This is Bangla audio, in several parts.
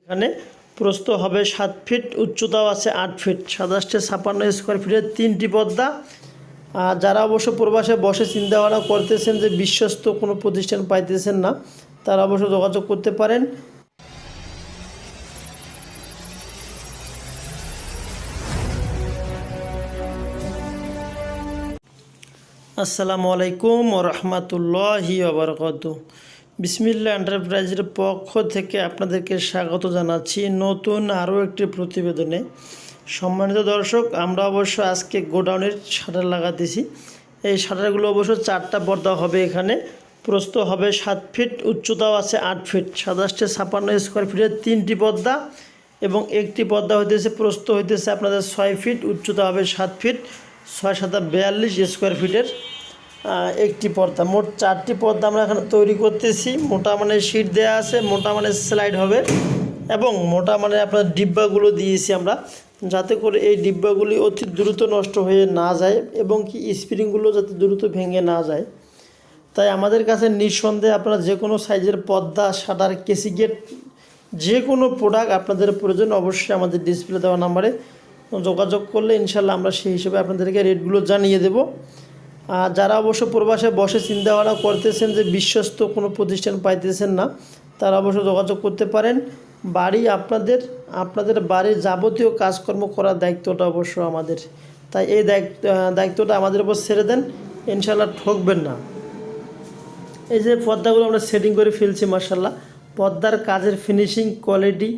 এখানে প্রস্থ হবে 7 ফিট, উচ্চতাও আছে 8 ফিট, 2756 স্কোয়ার ফিটের 3টি পর্দা। আর যারা অবশ্য প্রবাসে বসে চিন্তাভাবনা করতেছেন যে বিশ্বস্ত কোনো প্রতিষ্ঠান পাইতেছেন না, তারা অবশ্য যোগাযোগ করতে পারেন। আসসালামু আলাইকুম ওয়া রাহমাতুল্লাহি ওয়া বারাকাতুহু। বিসমিল্লাহ এন্টারপ্রাইজের পক্ষ থেকে আপনাদেরকে স্বাগত জানাচ্ছি নতুন আরও একটি প্রতিবেদনে। সম্মানিত দর্শক, আমরা অবশ্য আজকে গোডাউনের শাটার লাগাতেছি। এই শাটারগুলো অবশ্য 4টা পর্দা হবে। এখানে প্রস্থ হবে 7 ফিট, উচ্চতাও আছে 8 ফিট, 2756 স্কোয়ার ফিটের 3টি পর্দা এবং একটি পর্দা হইতেছে প্রস্থ হইতেছে আপনাদের 6 ফিট, উচ্চতা হবে 7 ফিট, 642 স্কোয়ার ফিটের একটি পর্দা। মোট 4টি পর্দা আমরা এখানে তৈরি করতেছি। মোটা মানে শীট দেওয়া আছে, মোটা মানে স্লাইড হবে এবং মোটা মানে আপনার ডিব্বাগুলো দিয়েছি আমরা, যাতে করে এই ডিব্বাগুলি অতি দ্রুত নষ্ট হয়ে না যায় এবং কি স্প্রিংগুলো যাতে দ্রুত ভেঙে না যায়। তাই আমাদের কাছে নিঃসন্দেহে আপনারা যে কোনো সাইজের পর্দা, শাটার, কেসি গেট, যে কোনো প্রোডাক্ট আপনাদের প্রয়োজন অবশ্যই আমাদের ডিসপ্লে দেওয়া নাম্বারে যোগাযোগ করলে ইনশাল্লাহ আমরা সেই হিসেবে আপনাদেরকে রেটগুলো জানিয়ে দেব। আর যারা অবশ্য প্রবাসে বসে চিন্তাভাবনা করতেছেন যে বিশ্বস্ত কোনো প্রতিষ্ঠান পাইতেছেন না, তারা অবশ্য যোগাযোগ করতে পারেন। বাড়ি আপনাদের বাড়ির যাবতীয় কাজকর্ম করার দায়িত্বটা অবশ্য আমাদের। তাই এই দায়িত্বটা আমাদের উপর ছেড়ে দেন, ইনশাল্লাহ ঠকবেন না। এই যে পর্দাগুলো আমরা সেটিং করে ফেলছি, মাশাআল্লাহ পর্দার কাজের ফিনিশিং কোয়ালিটি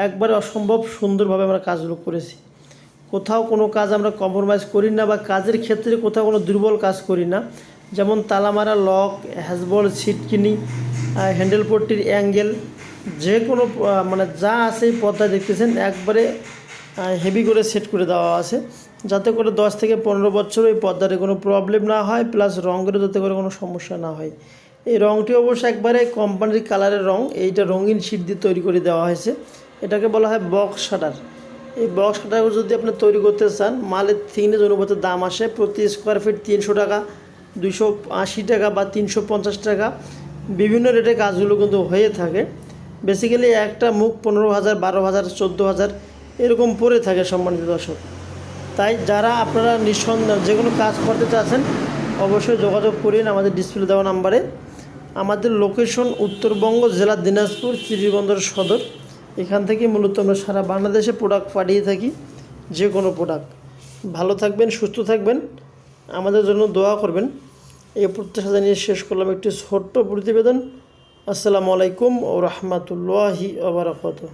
একবারে অসম্ভব সুন্দরভাবে আমরা কাজগুলো করেছি। কোথাও কোনো কাজ আমরা কম্প্রোমাইজ করি না বা কাজের ক্ষেত্রে কোথাও কোনো দুর্বল কাজ করি না। যেমন তালামারা, লক, হ্যাজবল, সিটকিনি, হ্যান্ডেল পট্টির অ্যাঙ্গেল, যে কোনো মানে যা আছে এই পর্দা দেখতেছেন একবারে হেভি করে সেট করে দেওয়া আছে, যাতে করে 10 থেকে 15 বছর এই পর্দারে কোনো প্রবলেম না হয়, প্লাস রঙেরও যাতে করে কোনো সমস্যা না হয়। এই রঙটি অবশ্য একবারে কোম্পানির কালারের রঙ, এইটা রঙিন শীট দিয়ে তৈরি করে দেওয়া হয়েছে। এটাকে বলা হয় বক্স শাটার। এই বক্স শাটারগুলো যদি আপনি তৈরি করতে চান, মালের থিকনেস অনুপাতে দাম আসে। প্রতি স্কোয়ার ফিট 300 টাকা, 280 টাকা বা 350 টাকা, বিভিন্ন রেটে কাজগুলো কিন্তু হয়ে থাকে। বেসিক্যালি একটা মুখ 15,000, 12,000, 14,000 এরকম পড়ে থাকে সম্মানিত দর্শক। তাই যারা আপনারা নিঃসন্দেহে যে কোনো কাজ করতে চাচ্ছেন অবশ্যই যোগাযোগ করিন আমাদের ডিসপ্লে দেওয়া নাম্বারে। আমাদের লোকেশন উত্তরবঙ্গ জেলা দিনাজপুর, শ্রীবন্দর সদর। এখান থেকে মূলত আমরা সারা বাংলাদেশে প্রোডাক্ট পাঠিয়ে থাকি, যে কোনো প্রোডাক্ট। ভালো থাকবেন, সুস্থ থাকবেন, আমাদের জন্য দোয়া করবেন। এই প্রত্যাশা জানিয়ে শেষ করলাম একটি ছোট্ট প্রতিবেদন। আসসালামু আলাইকুম ওয়া রাহমাতুল্লাহি ওয়া বারাকাতুহু।